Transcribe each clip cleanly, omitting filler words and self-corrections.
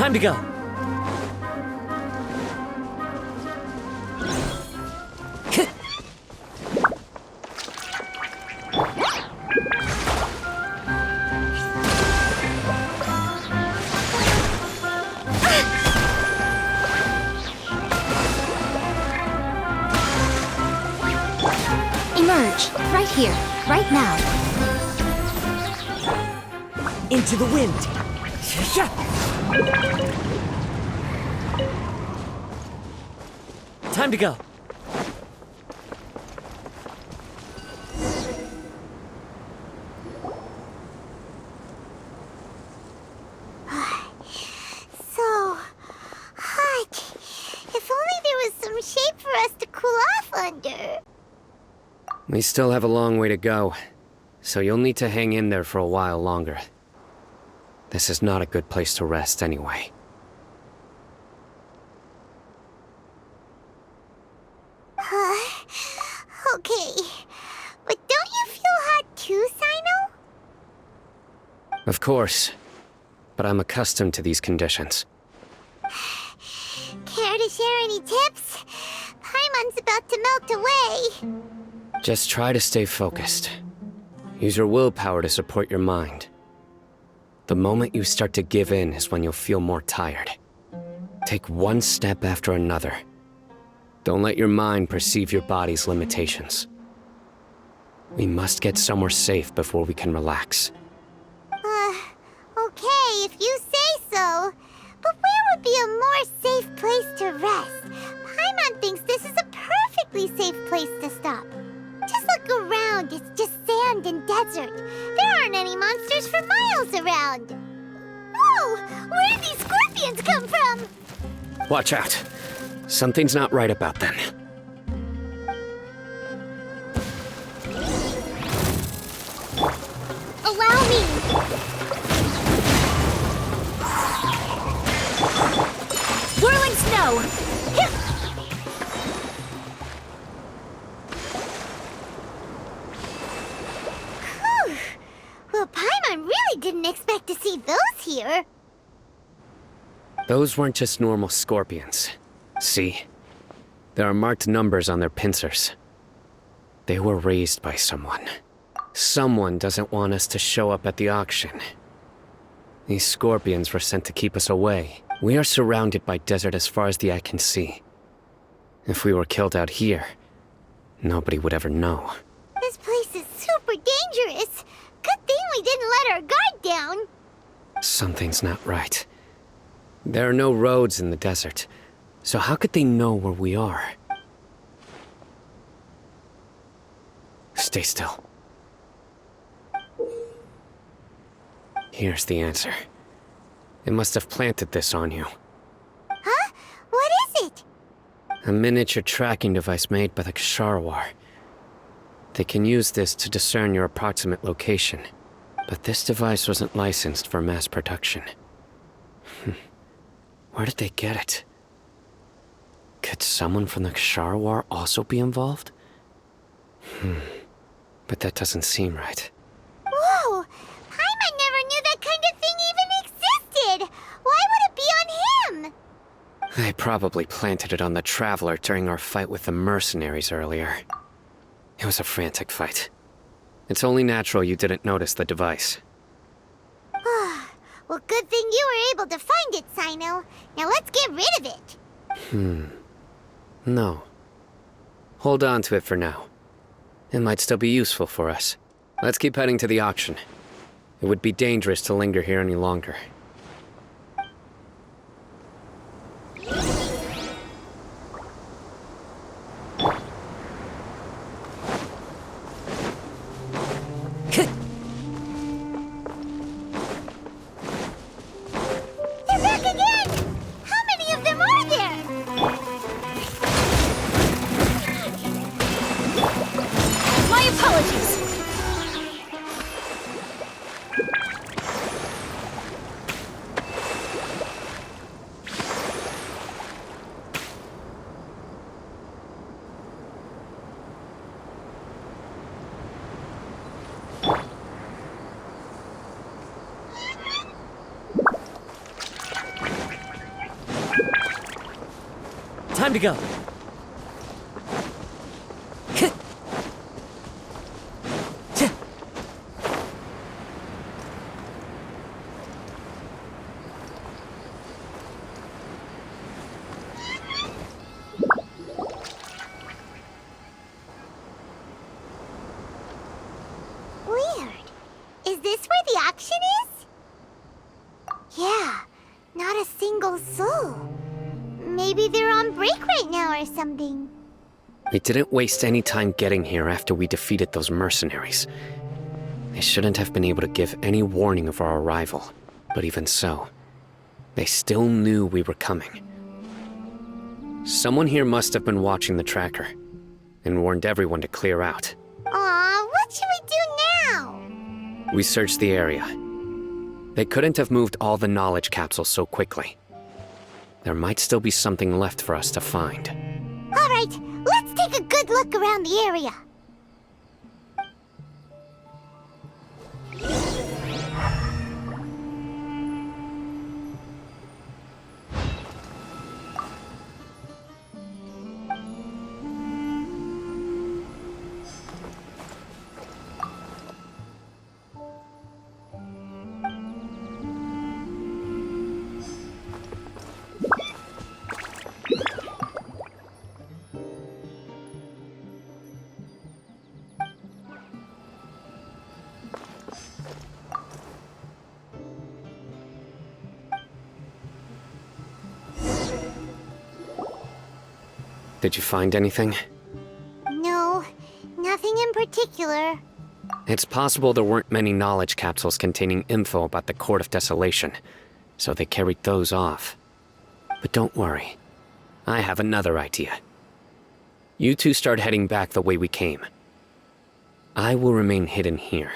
Time to go. Emerge, right here, right now. Into the wind. Time to go. So hot. If only there was some shade for us to cool off under. We still have a long way to go, so you'll need to hang in there for a while longer. This is not a good place to rest anyway. Okay. But don't you feel hot too, Sino? Of course, but I'm accustomed to these conditions. Care to share any tips? Paimon's about to melt away. Just try to stay focused. Use your willpower to support your mind. The moment you start to give in is when you'll feel more tired. Take one step after another. Don't let your mind perceive your body's limitations. We must get somewhere safe before we can relax. Okay, if you say so. But where would be a more safe place to rest? Paimon thinks this is a perfectly safe place to stop. Just look around, it's just sand and desert. There aren't any monsters for miles around. Whoa! Where did these scorpions come from? Watch out. Something's not right about them. Allow me! Whirling snow! Whew. Well, Paimon really didn't expect to see those here. Those weren't just normal scorpions. See? There are marked numbers on their pincers. They were raised by someone. Someone doesn't want us to show up at the auction. These scorpions were sent to keep us away. We are surrounded by desert as far as the eye can see. If we were killed out here, nobody would ever know. This place is super dangerous. Good thing we didn't let our guard down. Something's not right. There are no roads in the desert, so how could they know where we are? Stay still. Here's the answer. It must have planted this on you. Huh? What is it? A miniature tracking device made by the Ksharawar. They can use this to discern your approximate location. But this device wasn't licensed for mass production. Where did they get it? Could someone from the Ksharawar also be involved? But that doesn't seem right. Whoa! Paimon never knew that kind of thing even existed! Why would it be on him? They probably planted it on the Traveler during our fight with the mercenaries earlier. It was a frantic fight. It's only natural you didn't notice the device. Well, good thing you were able to find it, Sino. Now let's get rid of it. No. Hold on to it for now. It might still be useful for us. Let's keep heading to the auction. It would be dangerous to linger here any longer. They're back again! How many of them are there? My apologies! Time to go. Weird. Is this where the auction is? Yeah, not a single soul. Maybe they're on break right now or something. We didn't waste any time getting here after we defeated those mercenaries. They shouldn't have been able to give any warning of our arrival, but even so, they still knew we were coming. Someone here must have been watching the tracker and warned everyone to clear out. Aw, what should we do now? We searched the area. They couldn't have moved all the knowledge capsules so quickly. There might still be something left for us to find. All right, let's take a good look around the area. Did you find anything? No, nothing in particular. It's possible there weren't many knowledge capsules containing info about the Court of Desolation, so they carried those off. But don't worry. I have another idea. You two start heading back the way we came. I will remain hidden here.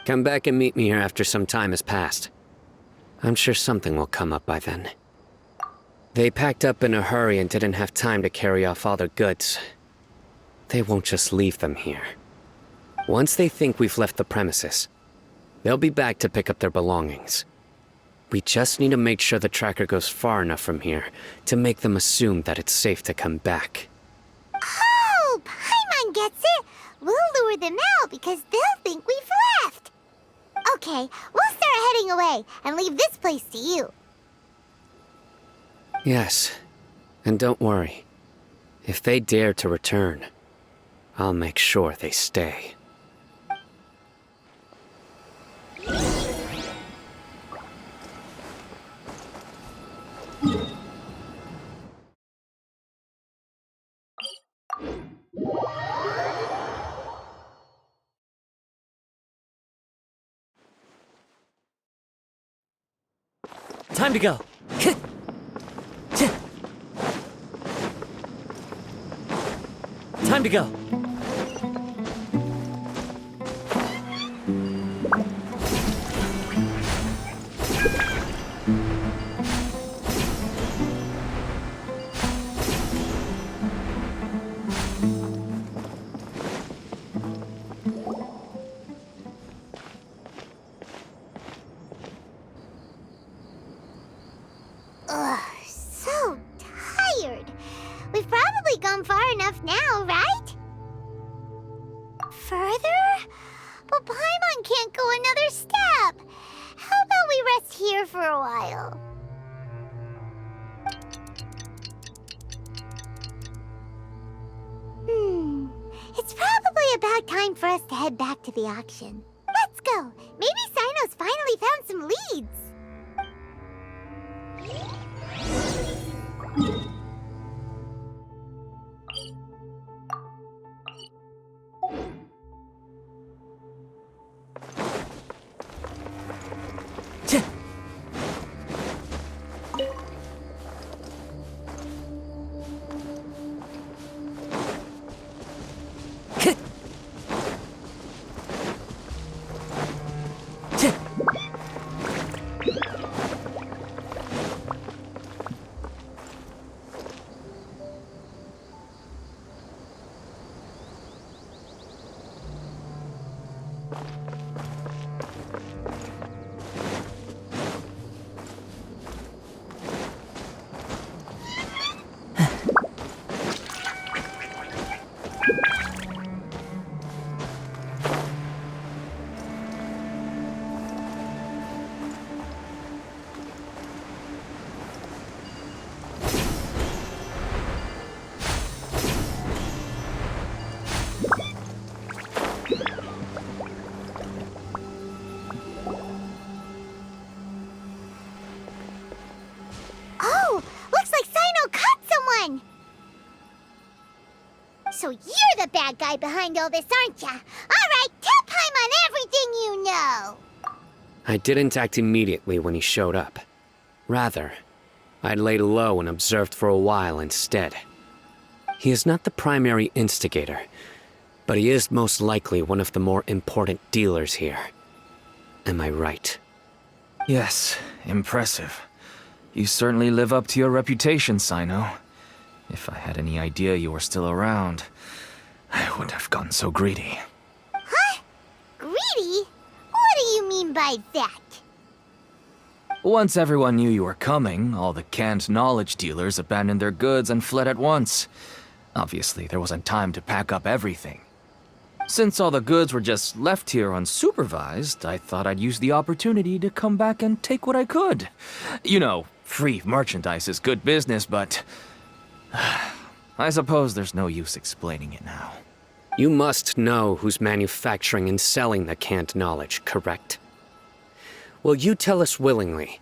Come back and meet me here after some time has passed. I'm sure something will come up by then. They packed up in a hurry and didn't have time to carry off all their goods. They won't just leave them here. Once they think we've left the premises, they'll be back to pick up their belongings. We just need to make sure the tracker goes far enough from here to make them assume that it's safe to come back. Oh, Paimon gets it. We'll lure them out because they'll think we've left. Okay, we'll start heading away and leave this place to you. Yes, and don't worry. If they dare to return, I'll make sure they stay. Time to go. Time to go. Ugh, so tired. We've probably gone far enough now, right? Further? But Paimon can't go another step. How about we rest here for a while? It's probably about time for us to head back to the auction. Let's go. Maybe Sino's finally found some leads. So you're the bad guy behind all this, aren't ya? All right, tell Paimon everything you know. I didn't act immediately when he showed up. Rather, I laid low and observed for a while instead. He is not the primary instigator, but he is most likely one of the more important dealers here. Am I right? Yes, impressive. You certainly live up to your reputation, Sino. If I had any idea you were still around, I wouldn't have gotten so greedy. Huh? Greedy? What do you mean by that? Once everyone knew you were coming, all the canned knowledge dealers abandoned their goods and fled at once. Obviously, there wasn't time to pack up everything. Since all the goods were just left here unsupervised, I thought I'd use the opportunity to come back and take what I could. You know, free merchandise is good business, but I suppose there's no use explaining it now. You must know who's manufacturing and selling the canned knowledge, correct? Will you tell us willingly?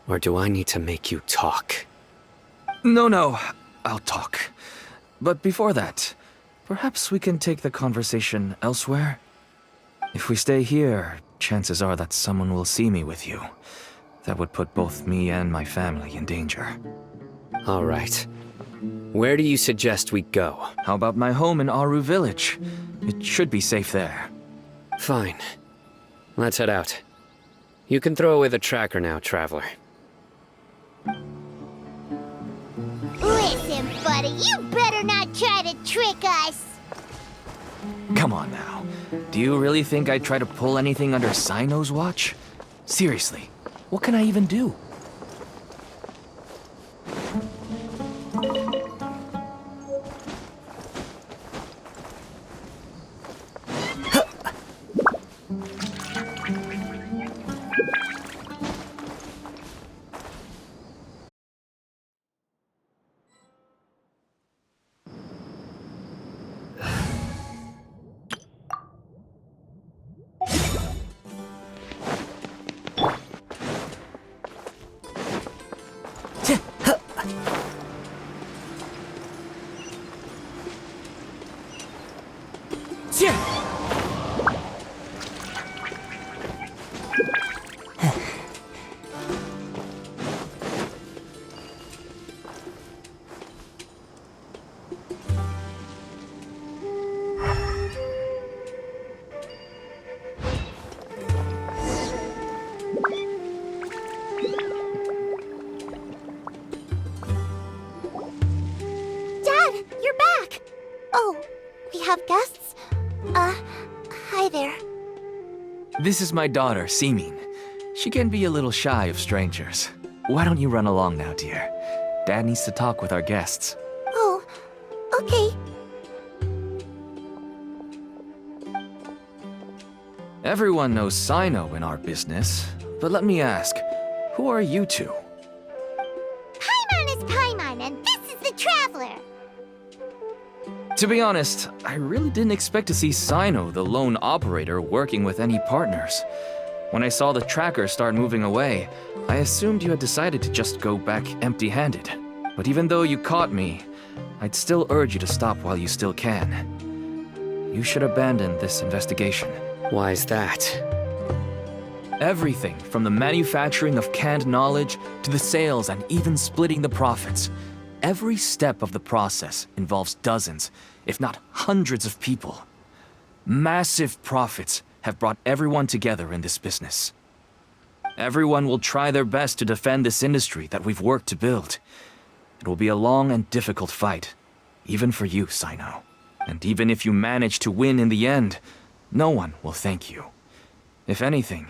Or do I need to make you talk? No, I'll talk. But before that, perhaps we can take the conversation elsewhere? If we stay here, chances are that someone will see me with you. That would put both me and my family in danger. All right. Where do you suggest we go? How about my home in Aru village? It should be safe there. Fine. Let's head out. You can throw away the tracker now, traveler. Listen, buddy, you better not try to trick us. Come on now. Do you really think I'd try to pull anything under Sino's watch? Seriously, what can I even do? Dad, you're back. Oh, we have guests? Hi there. This is my daughter, Seeming. She can be a little shy of strangers. Why don't you run along now, dear? Dad needs to talk with our guests. Oh, okay. Everyone knows Sino in our business, but let me ask, who are you two? Paimon is Paimon, and this is the Traveler. To be honest, I really didn't expect to see Sino, the lone operator, working with any partners. When I saw the tracker start moving away, I assumed you had decided to just go back empty-handed. But even though you caught me, I'd still urge you to stop while you still can. You should abandon this investigation. Why is that? Everything from the manufacturing of canned knowledge to the sales and even splitting the profits. Every step of the process involves dozens, if not hundreds of people. Massive profits have brought everyone together in this business. Everyone will try their best to defend this industry that we've worked to build. It will be a long and difficult fight, even for you, Sino. And even if you manage to win in the end, no one will thank you. If anything,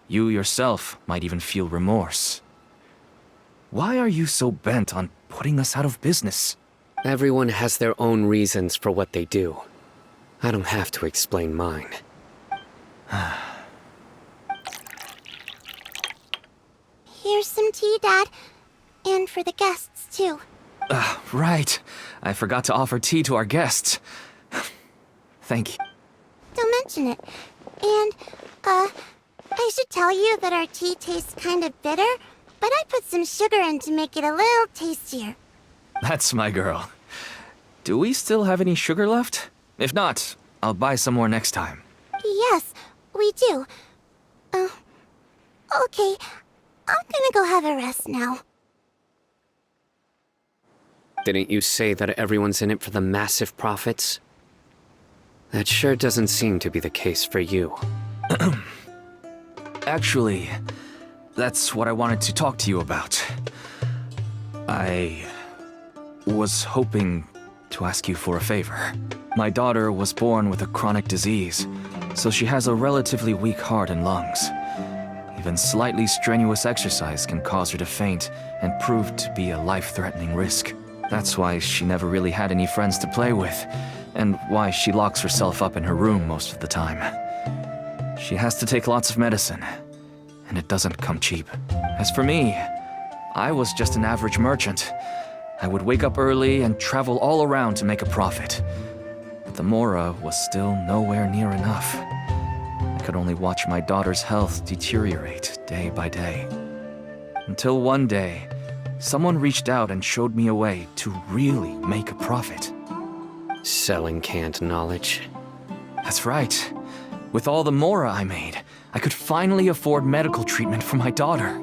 you yourself might even feel remorse. Why are you so bent on putting us out of business? Everyone has their own reasons for what they do. I don't have to explain mine. Here's some tea, Dad. And for the guests, too. Right. I forgot to offer tea to our guests. Thank you. Don't mention it. And, I should tell you that our tea tastes kind of bitter, but I put some sugar in to make it a little tastier. That's my girl. do we still have any sugar left? If not, I'll buy some more next time. Yes, we do. Okay. I'm gonna go have a rest now. Didn't you say that everyone's in it for the massive profits? That sure doesn't seem to be the case for you. Actually, that's what I wanted to talk to you about. I was hoping to ask you for a favor. My daughter was born with a chronic disease, so she has a relatively weak heart and lungs. Even slightly strenuous exercise can cause her to faint and prove to be a life-threatening risk. That's why she never really had any friends to play with, and why she locks herself up in her room most of the time. She has to take lots of medicine, and it doesn't come cheap. As for me, I was just an average merchant. I would wake up early and travel all around to make a profit. But the Mora was still nowhere near enough. I could only watch my daughter's health deteriorate day by day. Until one day, someone reached out and showed me a way to really make a profit. Selling canned knowledge. That's right. With all the Mora I made, I could finally afford medical treatment for my daughter.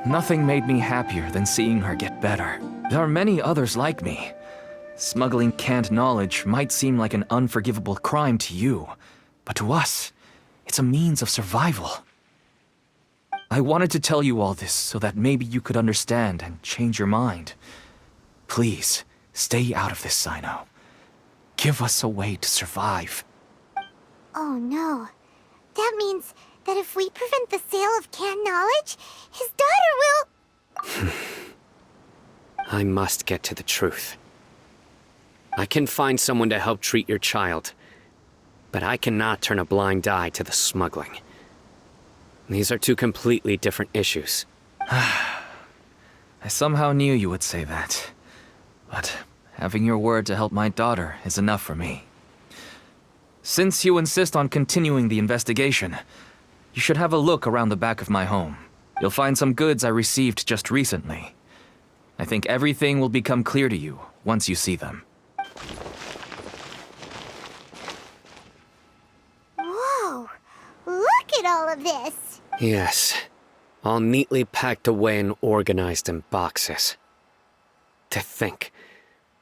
Nothing made me happier than seeing her get better. There are many others like me. Smuggling canned knowledge might seem like an unforgivable crime to you, but to us, it's a means of survival. I wanted to tell you all this so that maybe you could understand and change your mind. Please, stay out of this, Sino. Give us a way to survive. Oh no. That means that if we prevent the sale of canned knowledge, his daughter will... I must get to the truth. I can find someone to help treat your child, but I cannot turn a blind eye to the smuggling. These are two completely different issues. I somehow knew you would say that. But having your word to help my daughter is enough for me. Since you insist on continuing the investigation, you should have a look around the back of my home. You'll find some goods I received just recently. I think everything will become clear to you once you see them. Whoa! Look at all of this! Yes, all neatly packed away and organized in boxes. To think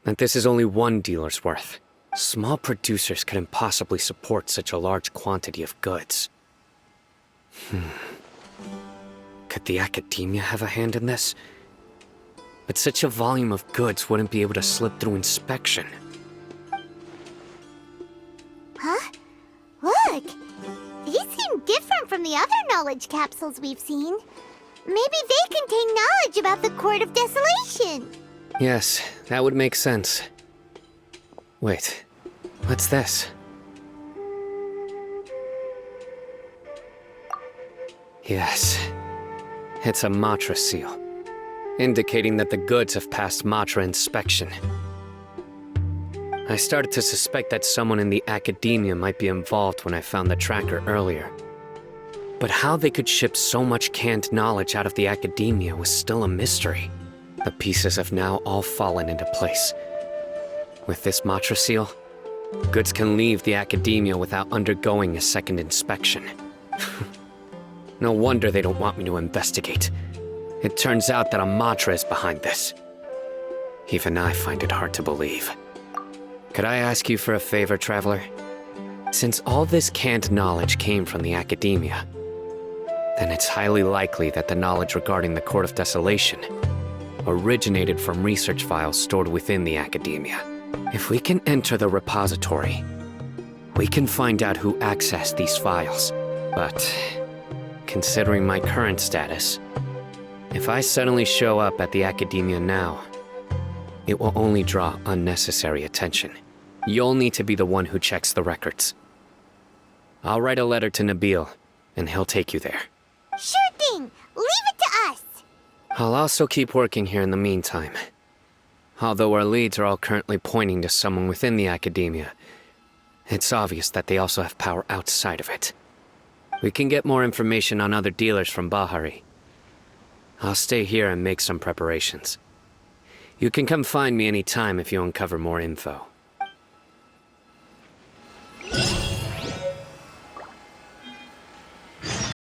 that this is only one dealer's worth. Small producers couldn't possibly support such a large quantity of goods. Could the academia have a hand in this? But such a volume of goods wouldn't be able to slip through inspection. Huh? Look! These seem different from the other knowledge capsules we've seen. Maybe they contain knowledge about the Court of Desolation. Yes, that would make sense. Wait, what's this? Yes, it's a Matra seal, indicating that the goods have passed Matra inspection. I started to suspect that someone in the academia might be involved when I found the tracker earlier. But how they could ship so much canned knowledge out of the academia was still a mystery. The pieces have now all fallen into place. With this Matra seal, goods can leave the academia without undergoing a second inspection. No wonder they don't want me to investigate. It turns out that a Matra is behind this. Even I find it hard to believe. Could I ask you for a favor, Traveler? Since all this canned knowledge came from the academia, then it's highly likely that the knowledge regarding the Court of Desolation originated from research files stored within the academia. If we can enter the repository, we can find out who accessed these files. But considering my current status, if I suddenly show up at the academia now, it will only draw unnecessary attention. You'll need to be the one who checks the records. I'll write a letter to Nabil, and he'll take you there. Sure thing! Leave it to us! I'll also keep working here in the meantime. Although our leads are all currently pointing to someone within the academia, it's obvious that they also have power outside of it. We can get more information on other dealers from Bahari. I'll stay here and make some preparations. You can come find me anytime if you uncover more info.